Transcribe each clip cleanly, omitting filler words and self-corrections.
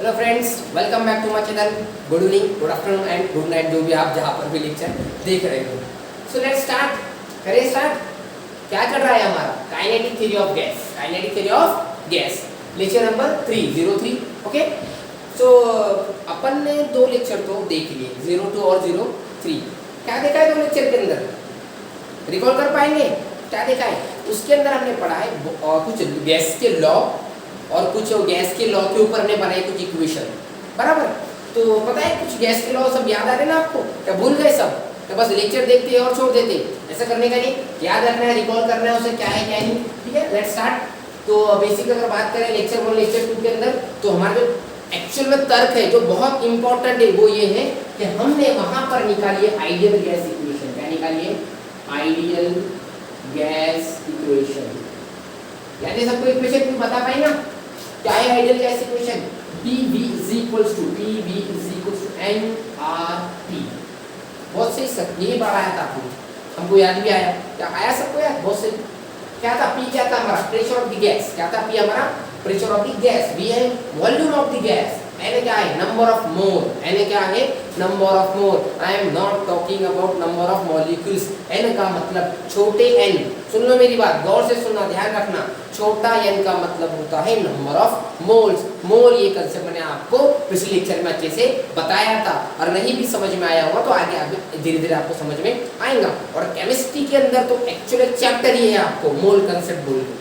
Hello friends, welcome back to my channel. Good evening, good afternoon and good night, जो भी आप जहाँ पर भी लेक्चर देख रहे हो। So let's start. करें स्टार्ट। क्या चल रहा है हमारा? Kinetic theory of gas. Kinetic theory of gas, lecture number 302। Okay, so अपन ने दो लेक्चर तो देख लिए, 02 और 03। क्या देखा है दो लेक्चर के अंदर? रिकॉल कर पाएंगे? क्या देखा है उसके अंदर? हमने पढ़ा है कुछ गैस के लॉ और कुछ गैस के लॉ के ऊपर हमने बनाई कुछ इक्वेशन, बराबर। तो पता है कुछ गैस के लॉ सब याद आ रहे ना आपको? क्या भूल गए सब? तो बस लेक्चर देखते और छोड़ देते, ऐसा करने का नहीं। याद रखना है, रिकॉल करना है उसे, क्या है क्या नहीं। ठीक है, लेट्स स्टार्ट। तो बेसिक अगर बात करें लेक्चर 1 लेक्चर 2 के अंदर, तो हमारे जो एक्चुअल में तर्क है जो बहुत इंपॉर्टेंट है वो ये है कि हमने वहां पर निकाली है आइडियल गैस इक्वेशन। क्या निकाली है? Ideal gas equation. यानी सबको इक्वेशन क्यों बता पाएंगे? क्या है ideal gas equation? PV = nRT। बहुत सही सर, यही पढ़ाया था आपने, हमको याद भी आया। क्या आया सबको याद? बहुत सही। क्या था? P क्या था हमारा? Pressure of the gas. क्या था P हमारा? Pressure of the gas. V है volume of the gas. N क्या है? Number of mole. N क्या है? Number of mole. I am not talking about number of molecules. N का मतलब छोटे n। सुन लो मेरी बात, गौर से सुनना, ध्यान रखना। छोटा n का मतलब होता है नंबर ऑफ मोल्स। मोल ये कंसेप्ट मैंने आपको पिछले लेक्चर में अच्छे से बताया था, और नहीं भी समझ में आया होगा तो आगे आगे धीरे धीरे आपको समझ में आएगा। और केमिस्ट्री के अंदर तो एक्चुअल चैप्टर ही है आपको मोल कंसेप्ट बोलते,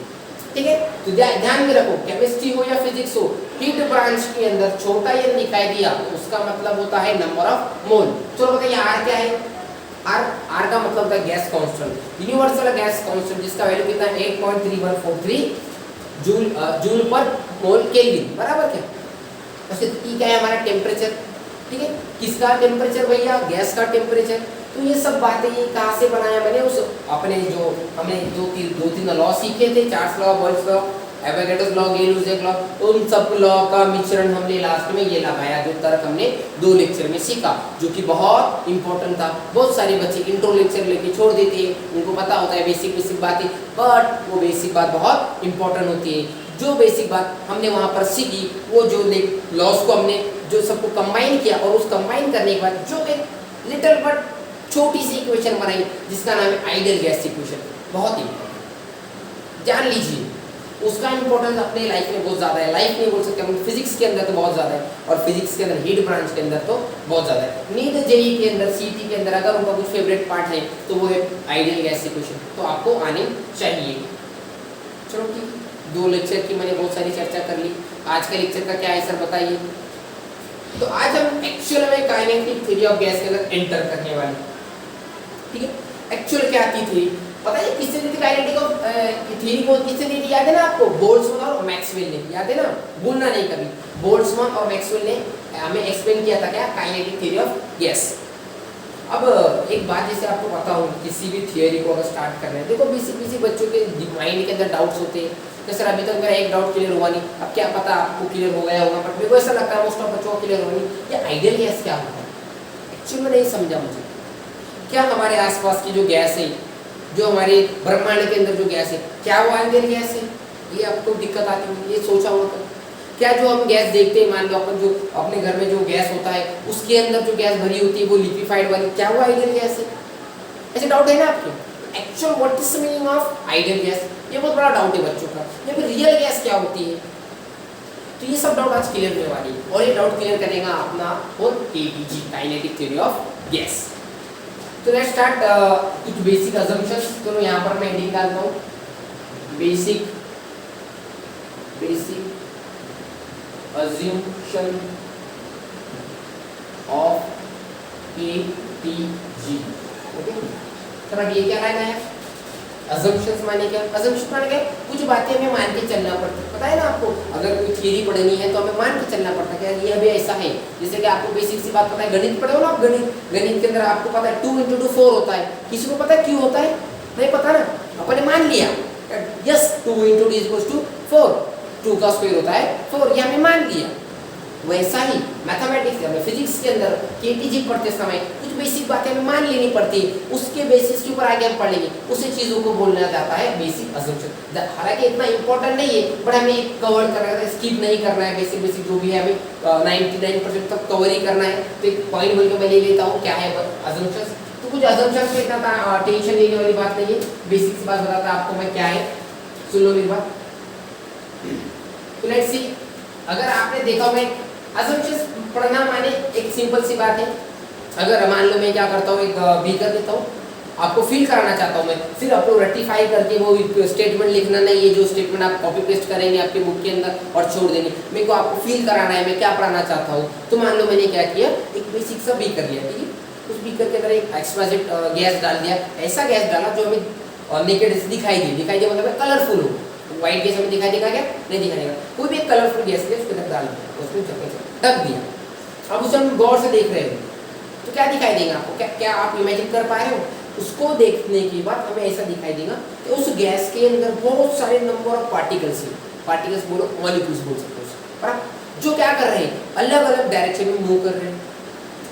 ठीक है। तो ध्यान में रखो, केमिस्ट्री हो या फिजिक्स हो, हीट ब्रांच के अंदर छोटा n दिखाई दिया तो उसका मतलब होता है नंबर ऑफ मोल। चलो बताइए R क्या है? R का मतलब होता है gas constant, universal gas constant, जिसका वैल्यू कितना है? 8.3143 जूल पर मोल केल्विन, बराबर। क्या उसके T क्या है हमारा? टेम्परेचर, ठीक है। किसका टेम्परेचर भैया? गैस का टेम्परेचर। तो ये सब बातें ये कहाँ से बनाया मैंने? उस अपने जो हमने दो तीन लॉ सीखे थे, Charles law, Boyle's law, Avogadro's law, Gay Lussac law, उन सब लॉ का मिश्रण हमने लास्ट में ये लगाया, जो तर्क हमने 2 लेक्चर में सीखा, जो कि बहुत इंपॉर्टेंट था। बहुत सारे बच्चे इंट्रो लेक्चर लेके छोड़ देते हैं, उनको पता होता है बेसिक बातें, बट वो बेसिक बात बहुत इंपॉर्टेंट होती है। जो बेसिक बात हमने वहाँ पर सीखी, वो जो लॉस को हमने जो सबको कंबाइन किया, और उस कंबाइन करने के बाद जो एक लिटिल बट छोटी सी इक्वेशन बनाई, जिसका नाम है आइडियल गैस इक्वेशन। बहुत इंपॉर्टेंट, जान लीजिए। उसका इंपॉर्टेंस अपने लाइफ में बहुत ज़्यादा है। लाइफ नहीं बोल सकते हम, फिजिक्स के अंदर तो बहुत ज़्यादा है, और फिजिक्स के अंदर हीट ब्रांच के अंदर तो बहुत ज़्यादा है। नीट जेई के अंदर, सीटी के अंदर अगर उनका कुछ फेवरेट पार्ट है तो वो है आइडियल गैस इक्वेशन, तो आपको आनी चाहिए। चलो ठीक, 2 लेक्चर की मैंने बहुत सारी चर्चा कर ली। आज के लेक्चर का क्या है सर बताइए? तो आज हम एक्चुअल में काइनेटिक थ्योरी ऑफ गैस के अंदर एंटर करने वाले, ठीक है। एक्चुअल क्या थी थ्योरी? पता है किससे दी थी काइनेटिक ऑफ थ्योरी को? किससे दी थी? याद है ना आपको? बोल्ट्जमैन और मैक्सवेल ने, याद है ना? भूलना नहीं कभी। बोल्ट्जमैन और मैक्सवेल ने हमें एक्सप्लेन किया था क्या? Kinetic theory of gas. अब एक बात जैसे आपको पता हो, किसी भी थ्योरी को अगर स्टार्ट कर रहे हैं, देखो बेसिक बच्चों के माइंड के अंदर डाउट्स होते हैं कि सर अभी तक मेरा एक डाउट क्लियर हुआ नहीं। अब क्या पता आपको क्लियर हो गया होगा, बट मेरे को ऐसा लगता है मोस्ट ऑफ बच्चों को क्लियर होगा नहीं। ये आइडियल गैस क्या होता है? एक्चुअली में नहीं समझा मुझे। क्या हमारे आसपास की जो गैस है, जो हमारे ब्रह्मांड के अंदर जो गैस है, क्या वो आइडियल गैस है? ये आपको दिक्कत आती है, ये सोचा होगा। क्या जो हम गैस देखते हैं, मान लो अपन जो अपने घर में जो गैस होता है, उसके अंदर जो गैस भरी होती है वो लिक्विफाइड वाली, क्या वो आइडियल गैस है? ऐसे डाउट है ना आपके? Actual what is the meaning of ideal gas? ये बहुत बड़ा डाउट है बच्चों का। या फिर रियल गैस क्या होती है? तो ये सब डाउट आज क्लियर होने वाली है, और ये डाउट क्लियर करेगा अपना और KTG, kinetic theory of gas. तो लेट्स स्टार्ट कुछ बेसिक अजम्पशंस। तो यहाँ पर मैं हेडिंग डालता हूँ basic assumption of KTG। Okay, तो अब ये क्या लाना है? assumptions माने क्या? assumptions माने क्या? कुछ बातें हमें मान के चलना पड़ता है। पता है ना आपको, अगर कोई थ्योरी पढ़नी है तो हमें मान के चलना पड़ता है कि ये भी ऐसा है। जैसे कि आपको बेसिक सी बात पता है, गणित पढ़े हो ना आप? गणित के अंदर आपको पता है 2 × 2 4 होता है। किसी को पता है क्यों होता है? नहीं पता ना, अपन ने मान लिया यस 2 × 2 = 4, 2 का स्क्वायर होता है 4, ये हमें मान लिया। वैसा ही मैथमेटिक्स में, फिजिक्स के अंदर केटीजी पढ़ते समय कुछ बेसिक बातें हमें मान लेनी पड़ती है, उसके बेसिस के ऊपर आगे हम पढ़ेंगे, उसी चीज़ों को बोलना जाता है बेसिक अजम्पशन। हालांकि इतना इंपॉर्टेंट नहीं है, बट हमें कवर करना है, स्किप नहीं करना है, बेसिक बेसिक जो भी है हमें 99% तक कवर ही करना है। तो एक पॉइंट बोल के मैं ले लेता हूँ क्या है अजम्पशन। तो कुछ अजम्पशन में इतना टेंशन लेने वाली बात नहीं है, बेसिक बात बताता आपको मैं क्या है, सुन लो मेरी बात। तो लेट्स सी, अगर आपने देखा मैं अजम्पशंस पढ़ना माने एक सिंपल सी बात है। अगर मान लो मैं क्या करता हूँ, एक बीकर लेता हूँ, आपको फील कराना चाहता हूँ मैं, सिर्फ आपको रेक्टिफाई करके वो स्टेटमेंट लिखना नहीं है, जो स्टेटमेंट आप कॉपी पेस्ट करेंगे आपके बुक के अंदर और छोड़ देंगे। मेरे को आपको फील कराना है मैं क्या पढ़ाना चाहता हूँ। तो मान लो मैंने क्या किया, एक बेसिक सा बीकर लिया, ठीक है, उस बीकर के अंदर एक एक्सक्वाजिट गैस डाल दिया, ऐसा गैस डाला जो हमें नेकेड दिखाई दिया मतलब कलरफुल हो। व्हाइट गैस हमें दिखाई देगा क्या, नहीं दिखाई देगा, कोई भी एक कलरफुल गैस ले उसके अंदर डाल दिया, उसमें ढक दिया। अब उसे हम गौर से देख रहे हो तो क्या दिखाई देगा आपको, क्या आप इमेजिन कर पा रहे हो? उसको देखने के बाद हमें ऐसा दिखाई देगा कि उस गैस के अंदर बहुत सारे नंबर ऑफ पार्टिकल्स हैं, पार्टिकल्स बोलो मॉलिक्यूल्स बोल सकते हो, बराबर, जो क्या कर रहे हैं, अलग अलग डायरेक्शन में मूव कर रहे हैं,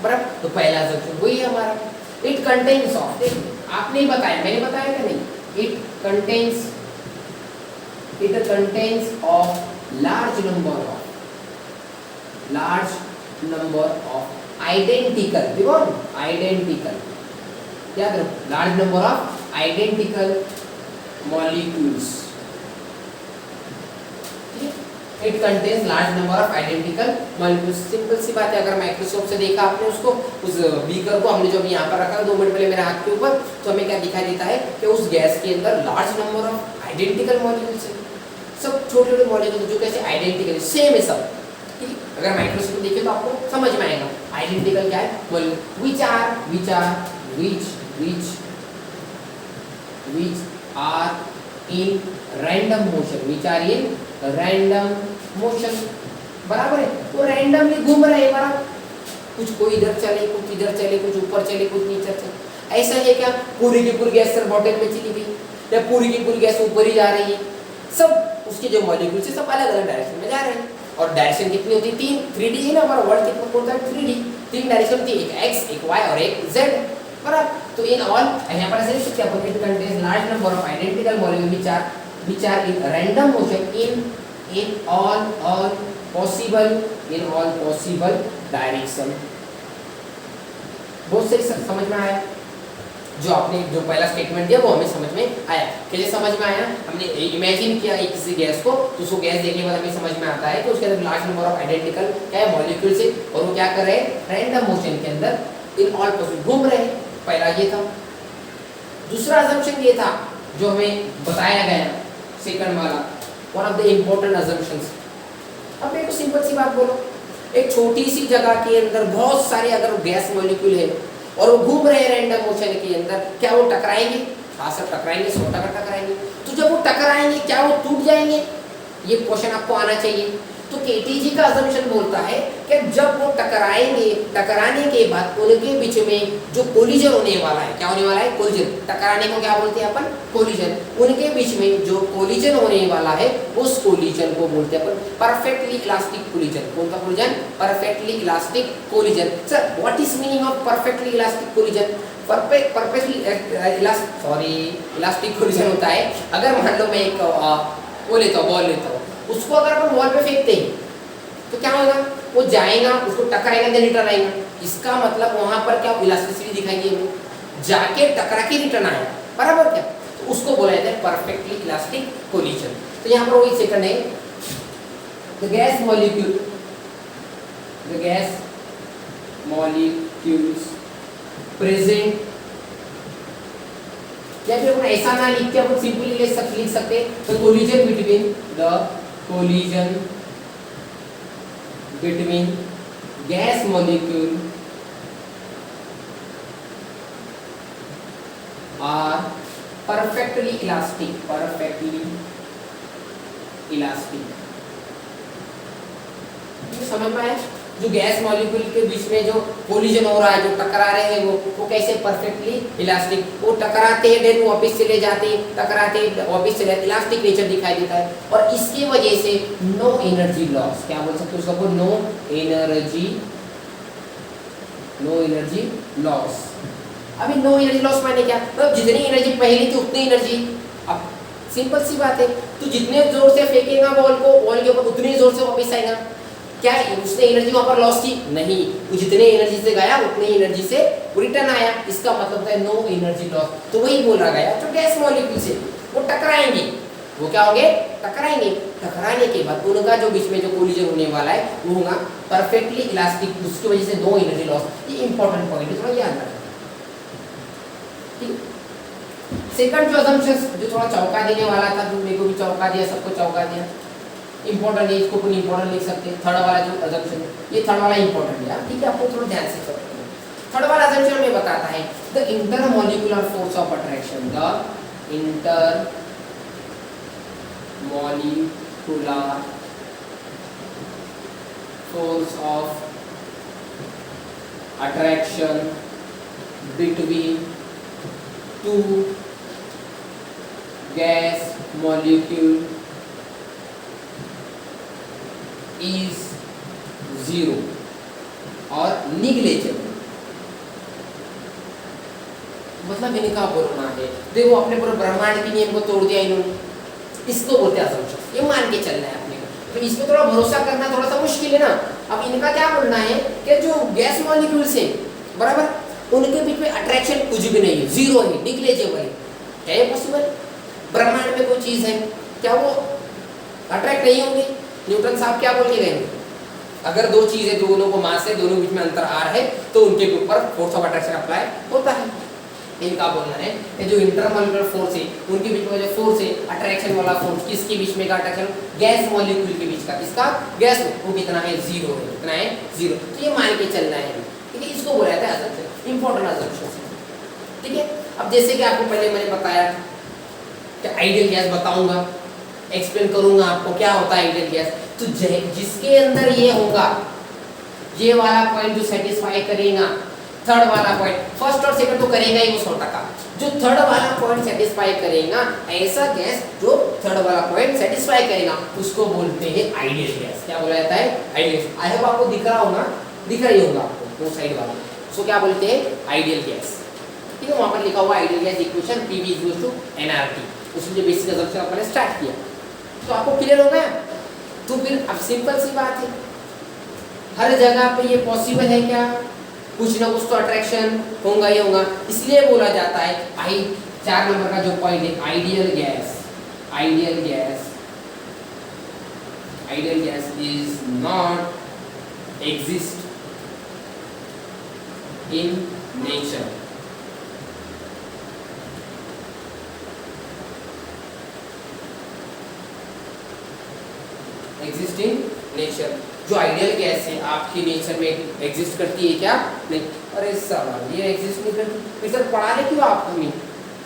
बराबर। तो पहला अजम्पशन वही है हमारा, इट कंटेन्स ऑफ, आपने ही बताया, मैंने बताया क्या नहीं, it contains of large number of identical, देखो identical, क्या करो, large number of identical molecules, it contains large number of identical molecules। Simple सी बात है, अगर माइक्रोस्कोप से देखा आपने उसको, उस बीकर को हमने जो अभी यहाँ पर रखा है 2 मिनट पहले मेरे हाथ के ऊपर, तो हमें क्या दिखाई देता है कि उस गैस के अंदर large number of identical molecules है, सब छोटे छोटे मॉलिक्यूल जो कैसे आइडेंटिकल सेम है सब, ठीक है। अगर माइक्रोस्कोप देखें तो आपको समझ में आएगा आइडेंटिकल क्या है, molecule which are in random motion, बराबर है, वो रैंडमली घूम रहे हैं, बराबर, कुछ कोई इधर चले, कुछ इधर चले, कुछ ऊपर चले, कुछ नीचे चले। ऐसा है क्या, पूरी की पूरी गैस सर बॉटल में चली गई या पूरी की पूरी गैस ऊपर ही जा रही है, सब उसके जो मॉलिक्यूल्स है सब अलग अलग डायरेक्शन में जा रहे हैं। और डायरेक्शन कितनी होती है, 3, 3D है ना, हमारा वर्ल्ड कितना बोलता है 3D, 3 डायरेक्शन होती है, एक x, एक y और एक z, बराबर। तो इन ऑल यहाँ पर ऐसे लिख सकते हैं, it contains large number of identical molecule which are in random motion in all possible direction। बहुत सही समझ में आया, जो आपने जो पहला स्टेटमेंट दिया वो हमें समझ में आया। कैसे समझ में आया, हमने इमेजिन किया एक किसी गैस को, तो उसको गैस देखने के बाद हमें समझ में आता है कि उसके अंदर लार्ज नंबर ऑफ आइडेंटिकल क्या है मॉलिक्यूल्स है, और वो क्या कर रहे हैं, रैंडम मोशन के अंदर इन ऑल पॉसिबल घूम रहे हैं। पहला ये था। दूसरा अजम्पशन ये था जो हमें बताया गया, सेकंड वाला, one of the important assumptions. अब मेरे को सिंपल सी बात बोलो, एक छोटी सी जगह के अंदर बहुत सारे अगर गैस मॉलिक्यूल है और वो घूम रहे हैं रैंडम मोशन के अंदर, क्या वो टकराएंगे? हाँ सर टकराएंगे, 100% टकराएंगे। तो जब वो टकराएंगे क्या वो टूट जाएंगे? ये क्वेश्चन आपको आना चाहिए। तो केटीजी का अजम्पशन बोलता है कि जब वो टकराएंगे, टकराने के बाद उनके बीच में जो कोलिजन होने वाला है, क्या होने वाला है? कोलिजन। टकराने को क्या बोलते हैं अपन? कोलिजन। उनके बीच में जो कोलिजन होने वाला है उस कोलिजन को बोलते हैं अपन परफेक्टली इलास्टिक कोलिजन। कौन सा collision? Perfectly elastic collision. Sir what is meaning of perfectly elastic collision? Elastic collision होता है, अगर मान लो मैं एक वो लेता हूँ, बॉल लेता हूँ, उसको अगर अपन वॉल पे फेंकते हैं तो क्या होगा? वो जाएगा, उसको टकराएगा, देन रिटर्न आएगा। इसका मतलब वहां पर क्या इलास्टिसिटी दिखाई दी हमें, जाके टकरा के रिटर्न आया, बराबर क्या? तो उसको बोला जाता है परफेक्टली इलास्टिक कोलिजन। तो यहाँ पर वही सेकंड है, द गैस मॉलिक्यूल्स प्रेजेंट, या फिर अपन ऐसा ना लिख के अपन सिंपली लिख सकते तो collision between gas molecule are perfectly elastic, समझ में आया? जो गैस मॉलिक्यूल के बीच में जो कोलिजन हो रहा है, जो टकरा रहे हैं वो कैसे परफेक्टली इलास्टिक, वो टकराते हैं देन वापस चले जाते हैं, टकराते हैं वापस चले जाते, इलास्टिक नेचर दिखाई देता है। और इसकी वजह से नो एनर्जी लॉस, क्या बोल सकते हो उसको, नो एनर्जी लॉस। अभी नो एनर्जी लॉस माने क्या, मतलब जितनी एनर्जी पहले थी उतनी एनर्जी, अब सिंपल सी बात है, तो जितने जोर से फेंकेगा बॉल को, बॉल के ऊपर उतनी जोर से वापस आएगा। क्या उसने एनर्जी वहां पर लॉस की? नहीं, वो जितने एनर्जी से गया उतनी एनर्जी से रिटर्न आया, इसका मतलब है नो एनर्जी लॉस। तो वही बोल रहा गया जो गैस मॉलिक्यूल से वो टकराएंगे, वो क्या होंगे, टकराएंगे, टकराने के बाद उनका जो बीच में जो कोलिजन होने वाला है वो होगा परफेक्टली इलास्टिक, उसकी वजह से नो एनर्जी लॉस। ये इंपॉर्टेंट पॉइंट है, थोड़ा याद रखना। सेकंड जो असम्पशन जो थोड़ा चौंका देने वाला था, जो मेरे को भी चौंका दिया, सबको चौंका दिया, इंपॉर्टेंट है, इसको कोई इंपॉर्टेंट लिख सकते हैं। थर्ड वाला जो असम्पशन है, ये थर्ड वाला इंपॉर्टेंट है, ठीक है, आपको थोड़ा ध्यान से चलना। थर्ड वाला असम्पशन में बताता है the intermolecular force of attraction, the intermolecular force of attraction between two gas molecule is zero और निग्लेजेबल। मतलब इनका बोलना है, देखो अपने पूरे ब्रह्मांड के नियम को तोड़ दिया इन्होंने, इसको बोलते हैं असम्पशन, ये मान के चलना है अपने को। तो इसमें थोड़ा भरोसा करना थोड़ा सा मुश्किल है ना। अब इनका क्या बोलना है कि जो गैस मॉलिक्यूल से बराबर, उनके बीच में अट्रैक्शन कुछ भी नहीं है, जीरो है, निग्लेजेबल है। क्या ये पॉसिबल? ब्रह्मांड में कोई चीज है, क्या वो अट्रैक्ट नहीं होंगे? न्यूटन साहब क्या बोल के गए, अगर दो चीजें, दोनों को मास है, दोनों बीच में अंतर आ रहा है, तो उनके ऊपर फोर्स ऑफ अट्रैक्शन अप्लाई होता है। इनका बोलना है कि जो इंटरमॉलिक्यूलर फोर्स है, उनके बीच में जो फोर्स है, अट्रैक्शन वाला फोर्स, किसके बीच में का अट्रैक्शन, गैस मॉलिक्यूल के बीच का, किसका, गैस, वो कितना है, जीरो है, कितना है, जीरो। तो ये मान के चलना है, ठीक है, इसको बोला जाता है असम्पशन, इंपॉर्टेंट असम्पशन, ठीक है। अब जैसे कि आपको पहले मैंने बताया कि आइडियल गैस बताऊंगा, एक्सप्लेन करूंगा आपको क्या होता है आइडियल गैस। तो जिसके अंदर ये होगा, ये वाला पॉइंट जो सेटिस्फाई करेगा, थर्ड वाला पॉइंट, फर्स्ट और सेकंड तो करेगा ही वो 100%, जो थर्ड वाला पॉइंट सेटिस्फाई करेगा, ऐसा गैस जो थर्ड वाला पॉइंट सेटिस्फाई करेगा, उसको बोलते हैं आइडियल गैस। क्या बोला जाता है, आइडियल। आई होप आपको दिख रहा होगा, दिख रही होगा आपको वो साइड वाला, उसको क्या बोलते हैं, आइडियल गैस, ठीक है। वहां पर लिखा हुआ ideal gas equation PV = nRT, उसमें जो बेसिक असम्पशन अपन स्टार्ट किया, तो आपको क्लियर हो गया। तो फिर अब सिंपल सी बात है, हर जगह पे ये पॉसिबल है क्या, कुछ ना कुछ तो अट्रैक्शन होगा ही होगा, इसलिए बोला जाता है 4 नंबर का जो पॉइंट है, ideal gas, ideal gas is not exist in nature, exist in nature. जो आइडियल गैस है आपकी नेचर में एग्जिस्ट करती है क्या, नहीं। अरे सवाल ये एग्जिस्ट नहीं करती, फिर सर पढ़ा रहे क्यों आप हमें,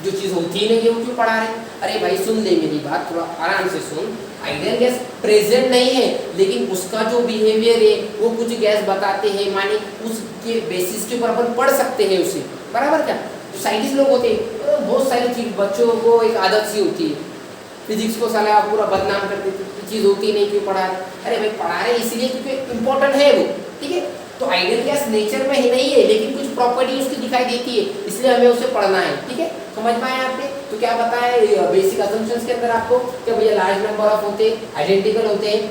जो चीज़ होती नहीं है वो क्यों पढ़ा रहे? अरे भाई सुन ले मेरी बात, थोड़ा आराम से सुन। आइडियल गैस प्रेजेंट नहीं है, लेकिन उसका जो बिहेवियर है वो कुछ गैस बताते हैं, माने उसके बेसिस के ऊपर अपन पढ़ सकते हैं उसे, बराबर क्या। जो साइंटिस्ट लोग होते हैं बहुत सारी चीज, बच्चों को एक आदत सी होती है, फिजिक्स को साला पूरा बदनाम कर देते, चीज़ होती नहीं क्यों पढ़ा रहे। अरे भाई पढ़ा रहे इसलिए क्योंकि इंपॉर्टेंट है वो, ठीक है। तो आइडियल गैस नेचर में ही नहीं है, लेकिन कुछ प्रॉपर्टी उसकी दिखाई देती है, इसलिए हमें उसे पढ़ना है, ठीक है। समझ में आया आपने? तो क्या बताया बेसिक असम्पशंस के अंदर आपको, कि भैया लार्ज नंबर ऑफ होते हैं, आइडेंटिकल होते हैं,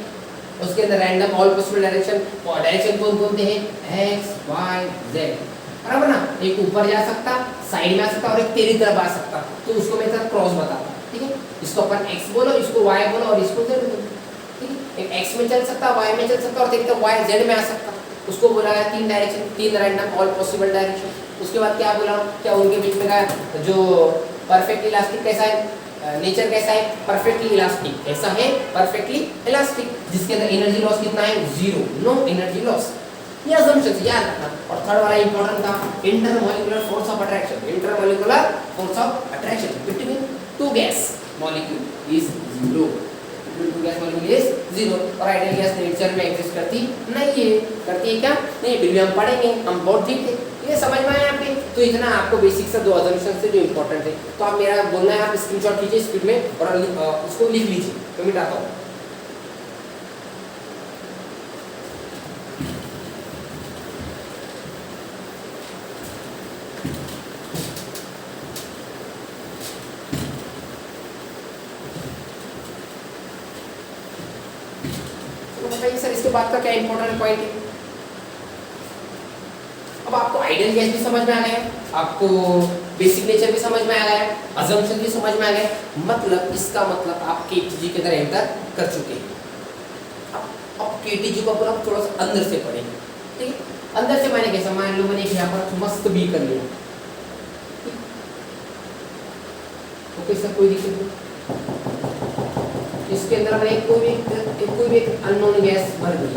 उसके अंदर रैंडम ऑल पॉसिबल डायरेक्शन कौन कौन से हैं, एक्स वाई जेड, बराबर ना। एक ऊपर जा सकता, साइड में आ सकता और एक तेरी तरफ आ सकता, तो उसको मैं क्रॉस बताता, ठीक है। इसको अपन x बोलो, इसको y बोलो और इसको z बोलो, ठीक है। एक x में चल सकता, y में चल सकता और तेरी तरफ y z में आ सकता, उसको बोला गया 3 direction, 3 random all possible direction. उसके बाद क्या बोला, क्या उनके बीच में का जो परफेक्ट इलास्टिक कैसा है, नेचर कैसा है, परफेक्टली इलास्टिक, कैसा है, परफेक्टली इलास्टिक, जिसके अंदर एनर्जी लॉस कितना है, 0, नो एनर्जी लॉस। ये असम्पशन याद रखना। और थर्ड वाला इंपॉर्टेंट था, intermolecular force of attraction, intermolecular force of attraction between 2 gas molecule is 0, between two gas molecule is 0 और आइडियल गैस नेचर में एग्जिस्ट करती नहीं है। करती है क्या? नहीं, फिर भी हम पढ़ेंगे, हम बहुत ठीक है। ये समझ में आया आपके? तो इतना आपको बेसिक सा 2 अजम्पशन से जो इंपॉर्टेंट है, तो आप मेरा बोलना है, आप स्क्रीनशॉट कीजिए स्पीड में और उसको लिख लीजिए। तो मैं मिटाता हूँ। बताइए सर इसके बाद का क्या इंपॉर्टेंट पॉइंट है? अब आपको आइडियल गैस भी समझ में आ गया, आपको बेसिक नेचर भी समझ में आ गया, अजम्पशन भी समझ में आ गया, मतलब इसका मतलब आप केटीजी के अंदर एंटर कर चुके हैं। अब केटीजी को अपन थोड़ा सा अंदर से पढ़ेंगे, ठीक है? अंदर से मैंने कैसा, मान लो मैंने यहाँ पर मस्त बी कर लिया, ओके सर, कोई दिक्कत नहीं। इसके अंदर मैंने कोई भी अननोन गैस भर दी,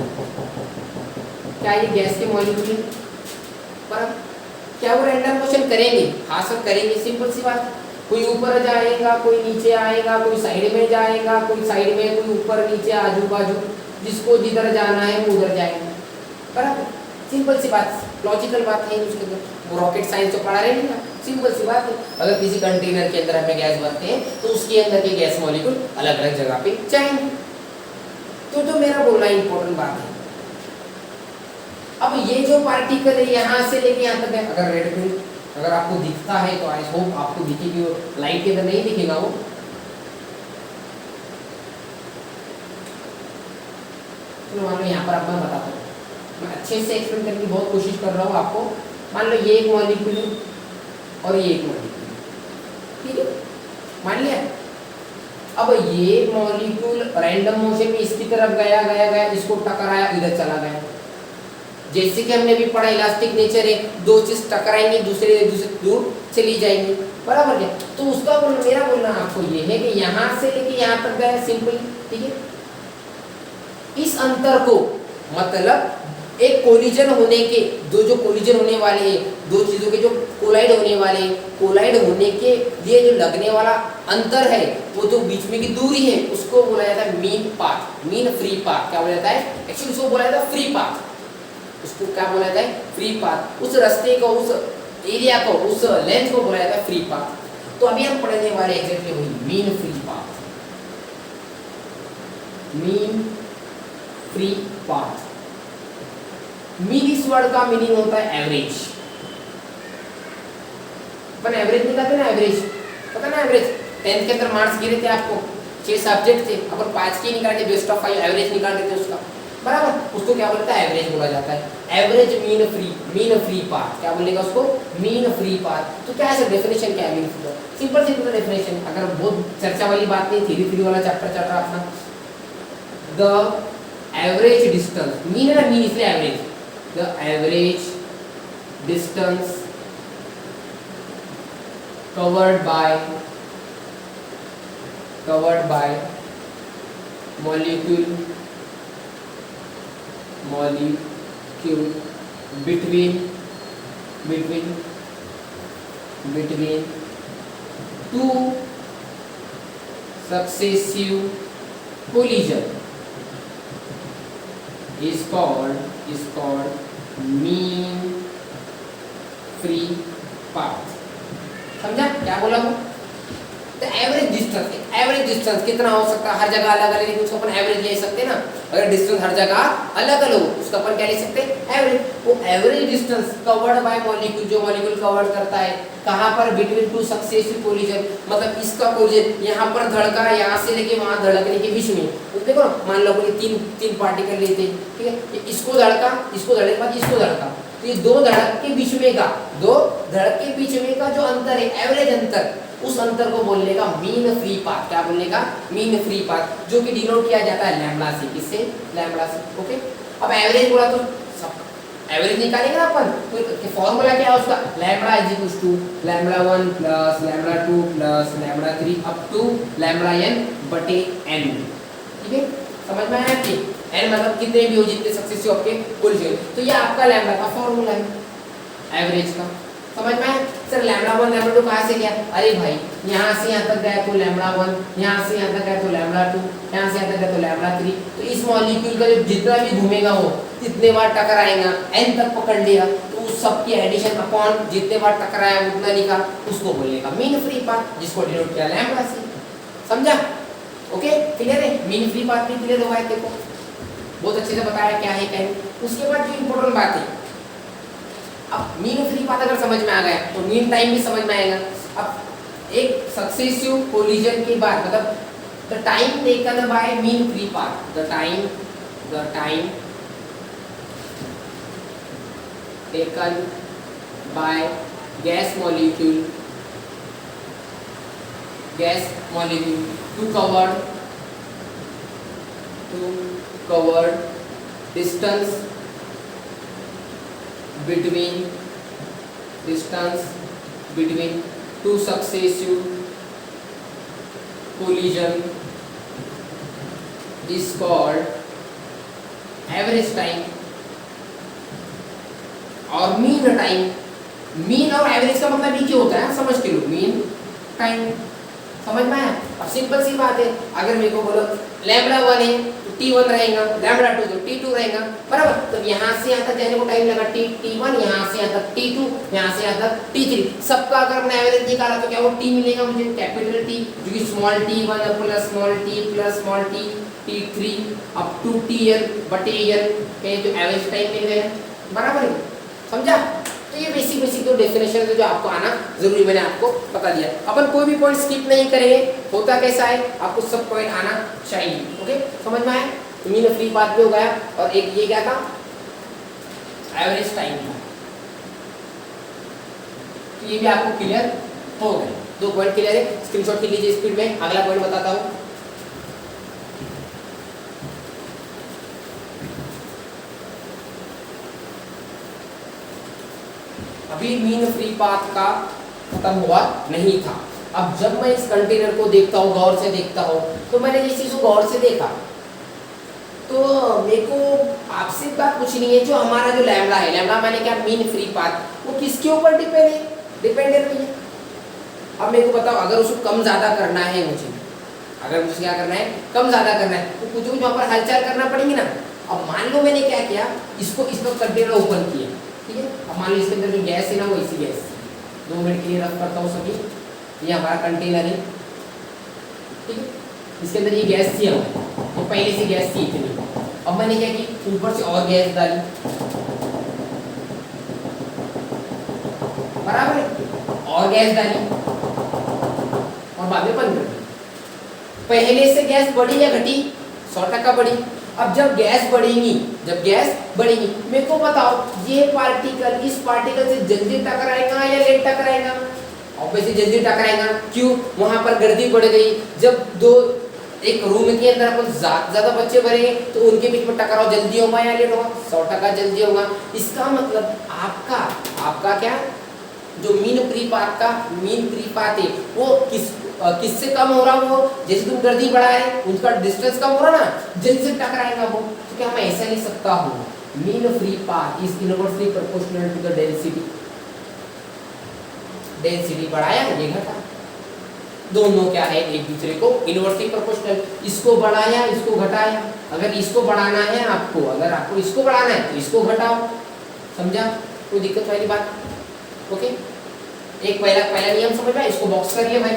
क्या ये गैस के मॉलिक्यूल पर क्या वो रैंडम मोशन करेंगे? हाँ सर करेंगे, सिंपल सी बात। कोई ऊपर जाएगा, कोई नीचे आएगा, कोई साइड में जाएगा, कोई साइड में, कोई ऊपर नीचे आजू बाजू, जिसको जिधर जाना है वो उधर जाएगा। बराबर, सिंपल सी बात, लॉजिकल बात है उसके अंदर। वो रॉकेट साइंस तो पढ़ा रहे नहीं ना, सिंपल सी बात है। अगर किसी कंटेनर के अंदर हमें गैस भरते हैं तो उसके अंदर के गैस मॉलिक्यूल अलग अलग जगह पे जाएंगे। तो मेरा बोलना इंपॉर्टेंट बात है। अब ये जो पार्टिकल है यहाँ से लेके यहाँ तक है, अगर रेड पिल अगर आपको दिखता है तो आई होप आपको दिखेगी, वो लाइट के अंदर नहीं दिखेगा वो। चलो मान लो यहाँ पर अब मैं बताता हूँ, मैं अच्छे से एक्सप्लेन करने की बहुत कोशिश कर रहा हूँ आपको। मान लो ये एक मॉलिक्यूल है और ये एक मॉलिक्यूल, ठीक है, मान लिया। अब ये मॉलिक्यूल रैंडम मोशन में इसकी तरफ गया गया गया, इसको टकराया, इधर चला गया। जैसे कि हमने भी पढ़ा इलास्टिक नेचर है, दो चीज टकराएंगी, दूसरे दूर चली जाएंगी, बराबर क्या? तो उसका मेरा बोलना आपको ये है कि यहाँ से लेके यहाँ तक गया, सिंपल, ठीक है। इस अंतर को मतलब एक कोलिजन होने के दो जो कोलिजन होने वाले हैं, दो चीजों के जो कोलाइड होने वाले, कोलाइड होने के लिए जो लगने वाला अंतर है, वो जो बीच में की दूरी है, उसको बोला जाता है mean path, mean free path. क्या बोला जाता है? एक्चुअली उसको बोला जाता है फ्री पाथ। उसको क्या बोला जाता है? Free path. उस रास्ते को, उस एरिया को, उस लेंथ को बोला जाता है फ्री पाथ। तो अभी हम पढ़ने वाले एग्जैक्टली वही mean free path, mean free path. Mean इस वर्ड का मीनिंग होता है एवरेज। अपन एवरेज निकालते ना, एवरेज पता ना, एवरेज 10th के अंदर मार्क्स गिरे थे आपको, 6 सब्जेक्ट थे, अपन 5 के निकालते, बेस्ट ऑफ 5 एवरेज निकालते थे उसका, बराबर। उसको क्या बोलता है? एवरेज बोला जाता है। एवरेज मीन फ्री पाथ, क्या बोलेगा उसको? Mean free path. तो क्या है डेफिनेशन, क्या है mean free? Simple simple definition, अगर बहुत चर्चा वाली बात नहीं, थ्योरी वाला चैप्टर चल रहा अपना। द एवरेज डिस्टेंस, मीन है ना, मीन इसलिए average, the average distance covered by molecule between two successive collision is called mean free path। समझा क्या बोला वो? तो एवरेज डिस्टेंस कितना हो सकता है? हर जगह अलग अलग, लेकिन उसको अपन एवरेज ले सकते हैं ना। अगर डिस्टेंस हर जगह अलग अलग हो, उसका अपन क्या ले सकते हैं? एवरेज। वो average distance covered by molecule, जो मॉलिक्यूल कवर्ड करता है कहाँ पर? बिटवीन टू सक्सेसिव कोलिजन, मतलब इसका कोलिजन यहाँ पर धड़का, यहाँ से लेके वहाँ धड़कने के बीच में। तो देखो ना, मान लो कोई तीन पार्टिकल लेते हैं, ठीक है, इसको धड़का, इसको धड़के बाद इसको धड़का, तो ये दो धड़क के बीच में का जो अंतर है, एवरेज अंतर, उस अंतर को बोलने का मीन फ्री पाथ। क्या बोलने का? मीन फ्री पाथ, जो कि डिनोट किया जाता है लैम्बडा से। किससे? लैम्बडा से। ओके, अब एवरेज बोला तो एवरेज निकालेंगे ना अपन, तो फॉर्मूला क्या है उसका? Lambda is equal to lambda 1 plus lambda 2 plus lambda 3 up to lambda n बटे n। ठीक है, समझ में आया कि n मतलब कितने भी हो, जितने सक्सेसिव आपके कोलिजन। तो ये आपका लैम्बडा का फॉर्मूला है एवरेज का। समझ में आया? सर लैम्बडा 1 लैम्बडा 2 कहाँ से गया? अरे भाई यहाँ से यहाँ तक गया तो लैम्बडा 1, यहाँ से यहाँ तक गया तो लैम्बडा 2, यहाँ से यहाँ तक गया तो लैम्बडा 3। तो इस मॉलिक्यूल का जो जितना भी घूमेगा वो जितने बार टकराएगा, n तक पकड़ लिया तो उस सब की एडिशन अपॉन जितने बार टकराया उतना लिखा, उसको बोलेगा मीन फ्री पाथ, जिसको डिनोट किया लैम्बडा से। समझा? ओके क्लियर है? मीन फ्री पाथ भी क्लियर हुआ है, देखो बहुत अच्छे से बताया क्या है क्या है। उसके बाद जो इम्पोर्टेंट बात है, अब मीन फ्री पाथ अगर समझ में आ गया तो मीन टाइम भी समझ में आएगा। अब एक सक्सेसिव कोलिजन के बाद मतलब the time taken by mean free path, the time taken by gas molecule to cover distance between two successive collision is called average time और mean time। mean और average का मतलब ये क्या होता है समझ के लो, mean time समझ में आया? अब सिंपल सी बात है, अगर मेरे को बोलो लैम्बडा 1 है तो t1 रहेगा, लैम्बडा 2 तो t2 रहेगा, बराबर। तो यहाँ से यहाँ तक जाने को टाइम लगा t1, यहाँ से यहाँ तक t2, यहाँ से यहाँ तक t3। सबका अगर हमने एवरेज निकाला तो क्या वो t मिलेगा मुझे, कैपिटल T, जो कि small t1 plus small t t3 up to tn बटे n के जो एवरेज टाइम मिल गया, बराबर है? समझा? तो ये बेसिक तो डेफिनेशन है जो आपको आना जरूरी, मैंने आपको बता दिया। अपन कोई भी पॉइंट स्किप नहीं करेंगे, होता कैसा है आपको सब पॉइंट आना चाहिए। ओके समझ में आया? तो मीन फ्री पाथ भी हो गया, और एक ये क्या था एवरेज टाइम था, तो ये भी आपको क्लियर हो गए। 2 पॉइंट क्लियर है, स्क्रीनशॉट ले लीजिए स्पीड में। अगला पॉइंट बताता हूँ। अभी मीन फ्री पाथ का खत्म हुआ नहीं था। अब जब मैं इस कंटेनर को देखता हूँ, गौर से देखता हूँ, तो मैंने इस चीज को गौर से देखा तो मेरे को आपसे बात कुछ नहीं है, जो हमारा जो लैम्बडा है, लैम्बडा माने क्या मीन फ्री पाथ, वो किसके ऊपर डिपेंडेंट है। अब मेरे को बताओ, अगर उसको कम ज्यादा करना है मुझे, अगर मुझे क्या करना है कम ज्यादा करना है, तो कुछ वहाँ पर हलचल करना पड़ेगी ना। अब मान लो मैंने क्या किया, इसको कंटेनर ओपन किया, ठीक है। अब मान लो इसके अंदर जो गैस है ना वो इसी गैस, 2 मिनट के लिए रख करता हूँ सभी। ये हमारा कंटेनर है, ठीक है। इसके अंदर ये गैस थी, तो पहले से गैस थी इतनी। अब मैंने क्या की, ऊपर से और गैस डाली, बराबर है, और गैस डाली और बाद में बंद कर दी। पहले से गैस बढ़ी या घटी? 100% बढ़ी। अब जब गैस बढ़ेगी, मेरे को बताओ ये पार्टिकल इस पार्टिकल से जल्दी टकराएगा या लेट टकराएगा? ऑब्वियसली जल्दी टकराएगा। क्यों? वहां पर गर्दी बढ़ गई। जब एक रूम के अंदर अपन ज्यादा बच्चे भरेंगे तो उनके बीच में टकराव जल्दी होगा या लेट होगा? 100% जल्दी होगा। इसका मतलब आपका क्या, जो मीन फ्री पाथ है वो किससे कम हो रहा? वो जैसे तुम गर्दी बढ़ा है उसका डिस्टेंस कम हो रहा ना, जल्दी से टकराएगा वो। तो क्या मैं ऐसा लिख सकता हूँ, mean free path is inversely proportional to the density बढ़ाया ये घटा, दोनों क्या है एक दूसरे को इनवर्सली प्रोपोर्शनल। इसको बढ़ाया इसको घटाया। अगर इसको बढ़ाना है आपको, अगर आपको इसको बढ़ाना है तो इसको घटाओ। समझा? कोई दिक्कत वाली बात? ओके, एक पहला नियम समझ में, इसको बॉक्स करिए भाई,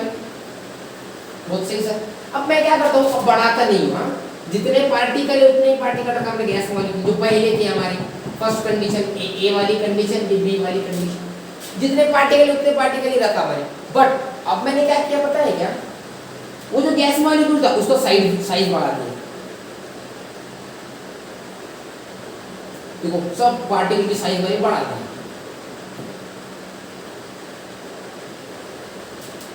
बहुत सही सर। अब मैं क्या करता हूँ, अब बढ़ाता नहीं हूँ, जितने पार्टिकल है उतने पार्टिकल रखा हमने गैस मॉलिक्यूल जो पहले थे हमारी फर्स्ट कंडीशन, ए वाली कंडीशन, बी वाली कंडीशन, जितने पार्टिकल उतने पार्टिकल ही रखा मैंने। बट अब मैंने क्या किया पता है क्या, वो जो गैस मॉलिक्यूल था उसको साइज बढ़ा दिया। देखो सब पार्टिकल की साइज मैंने बढ़ा दी।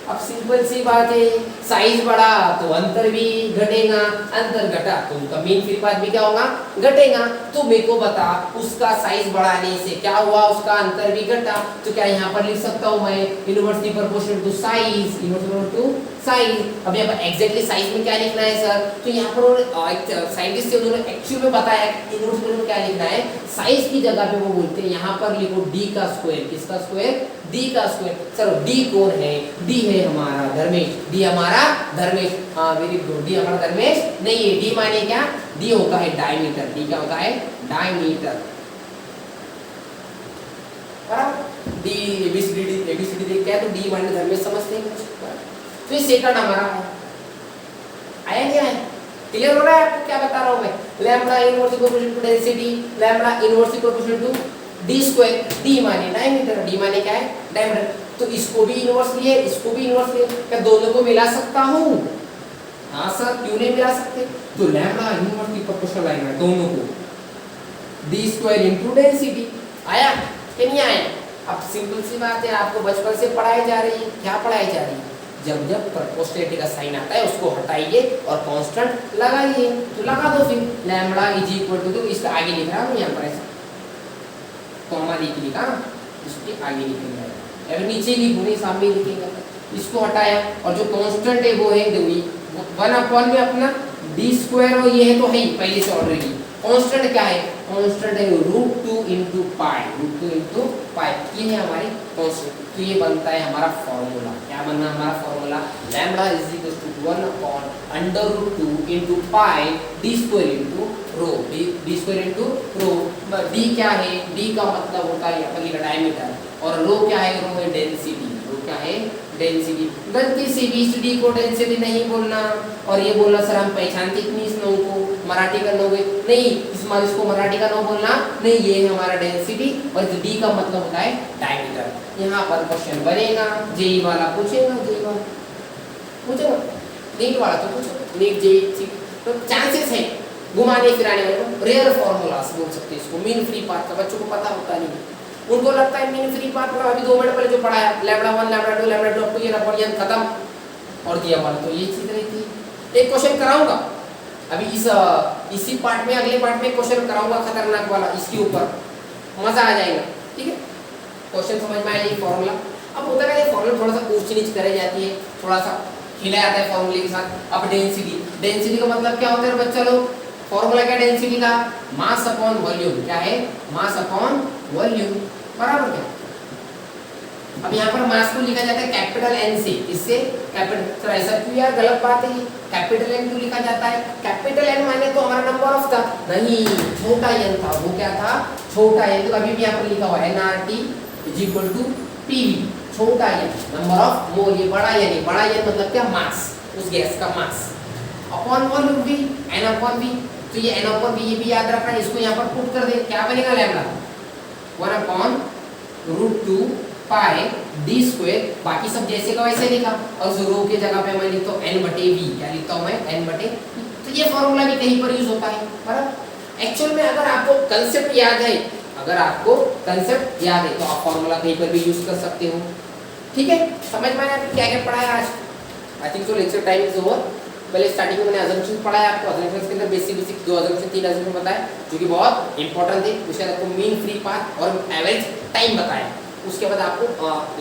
अब सिंपल सी बात है, साइज बढ़ा तो अंतर भी घटेगा, अंतर घटा तो उनका मीन फ्री पाथ भी क्या होगा, घटेगा। तो मेरे को बता उसका साइज बढ़ाने से क्या हुआ, उसका अंतर भी घटा। तो क्या यहाँ पर लिख सकता हूँ मैं inversely proportional to size, inversely to size. अब यहाँ पर एग्जैक्टली साइज में क्या लिखना है सर, तो यहाँ पर साइंटिस्ट से उन्होंने एक्चुअल में बताया इनवर्सली में क्या लिखना है। साइज की जगह पे वो बोलते हैं यहाँ पर लिखो डी का स्क्वायर, किसका स्क्वायर, डी का स्क्वायर। चलो डी कौन है? डी है हमारा धर्मेश, डी हमारा धर्मेश। हाँ वेरी गुड, डी हमारा धर्मेश नहीं है। डी माने क्या? डी होता है डायमीटर। डी क्या होता है? डायमीटर। बराबर। डी एबीसीडी देख क्या है तो डी माने धर्मेश समझते हैं कुछ। तो ये सेकंड हमारा है। आया नहीं आया? क्लियर हो रहा है आपको क्या बता रहा हूं मैं? Lambda inverse proportional to density, lambda inverse proportional to D square. D माने डायमीटर, डी माने क्या है? डायमीटर। तो इसको भी इनवर्स लिए, इसको भी इनवर्स लिए, क्या दोनों को मिला सकता हूं? हाँ सर, क्यों नहीं मिला सकते? तो लैम्बडा इनवर्स प्रोपोर्शनल आएगा दोनों को, डी स्क्वायर इनटू डेंसिटी। आया कि नहीं आया? अब सिंपल सी बात है, आपको बचपन से पढ़ाई जा रही है। क्या पढ़ाई जा रही है? जब जब प्रपोस्टेट का साइन आता है उसको हटाइए और कांस्टेंट लगाइए। तो लगा दो फिर लैम्बडा इज इक्वल टू, तो इसका आगे लिख रहा हूं यहां पर ऐसा कॉमा लिखा, इसके आगे लिखेंगे, अगर नीचे लिखूं नहीं सामने लिखेंगे। इसको हटाया और जो कांस्टेंट है वो है 1/में अपना डी स्क्वायर, और ये है तो है ही पहले से ऑलरेडी। कांस्टेंट क्या है? कांस्टेंट है √2 into पाई, √2 into पाई, ये है हमारे कांस्टेंट। तो ये बनता है हमारा फॉर्मूला। क्या बनना हमारा formula? Lambda is equal to 1/√2 into pi D square into rho, D square into rho. D क्या है? डी का मतलब होता है अपन लिखा डायमीटर, और रो क्या है? रो है डेंसिटी। रो क्या है? डेंसिटी। गलती से भी इस डी को डेंसिटी नहीं बोलना और ये बोलना सर हम पहचानते नहीं इस नो को, मराठी का नो है नहीं, इसको मराठी का नो बोलना नहीं, ये है हमारा डेंसिटी और डी का मतलब होता है डायमीटर। यहाँ पर क्वेश्चन बनेगा, जेई वाला पूछेगा, जेई वाला पूछेगा, नीट वाला तो पूछेगा, नीट जेई। तो चांसेस है घुमाने फिराने वाले। रेयर फॉर्मूलास बोल सकते हैं इसको, मीन फ्री पाथ का बच्चों को पता होता नहीं, उनको लगता है मीन फ्री पाथ मतलब अभी 2 मिनट पहले जो पढ़ाया lambda 1 lambda 2 lambda 2 up to ये रफॉर्डियन खत्म और दिया वाला। तो ये चीज रहती है। एक क्वेश्चन कराऊंगा अभी इसी पार्ट में, अगले पार्ट में क्वेश्चन कराऊंगा खतरनाक वाला, इसके ऊपर मजा आ जाएगा। ठीक है, क्वेश्चन समझ में आएगी फॉर्मूला। अब होता है ये फॉर्मूला थोड़ा सा ऊंच नीच करे जाती है, थोड़ा सा हिला जाता है फॉर्मूले के साथ। अब डेंसिटी, डेंसिटी का मतलब क्या होता है बच्चा लोग? फॉर्मूला क्या डेंसिटी का? Mass upon volume. क्या है? मास अपॉन वॉल्यूम, बराबर क्या? अब यहाँ पर मास को लिखा जाता है कैपिटल एन से, इससे कैपिटल, ऐसा क्यों यार? गलत बात है ये, कैपिटल एन क्यों लिखा जाता है? कैपिटल एन माने तो हमारा नंबर ऑफ था नहीं, छोटा एन था। वो क्या था? छोटा एन। तो अभी भी यहाँ पर लिखा हुआ है nRT is equal to PV, छोटा एन नंबर ऑफ मोल। ये बड़ा एन है, बड़ा एन मतलब क्या? मास, उस गैस का मास, अपॉन वॉल्यूम भी, एन अपॉन वी। तो ये एन अपॉन वी ये भी याद रखना है, इसको यहाँ पर पुट कर दे, क्या बनेगा? लैम्बडा 1/√2 पाई डी स्क्वायर, बाकी सब जैसे का वैसे लिखा, और रो के जगह पे मैं लिखता हूँ n/v। क्या लिखता हूँ मैं? n/v। तो ये फॉर्मूला भी कहीं पर यूज होता है, बराबर। एक्चुअल में अगर आपको कंसेप्ट याद है, अगर आपको कंसेप्ट याद है तो आप फॉर्मूला कहीं पर भी यूज कर सकते हो। ठीक है, समझ में आया क्या क्या पढ़ाया आज? I think so lecture time is over. पहले स्टार्टिंग में मैंने अजम्पशन पढ़ाया आपको, अजम्पशन के अंदर बेसिक 2 अजम्पशन 3 अजम्पशन बताया जो कि बहुत इंपॉर्टेंट थे। उसके बाद आपको मीन फ्री पाथ और एवरेज टाइम बताया। उसके बाद आपको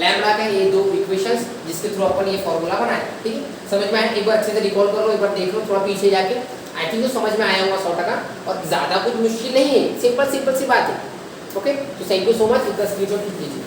लैम्बडा का ये 2 इक्वेशंस जिसके थ्रू अपन ये फॉर्मूला बनाया। ठीक है, समझ में आया? एक बार अच्छे से रिकॉल कर लो, एक बार देख लो थोड़ा पीछे जाके। आई थिंक तो समझ में आया होगा 100%, और ज़्यादा कुछ मुश्किल नहीं है, सिंपल सी बात है। ओके, तो थैंक यू सो मच। इसका स्क्रीनशॉट लीजिए।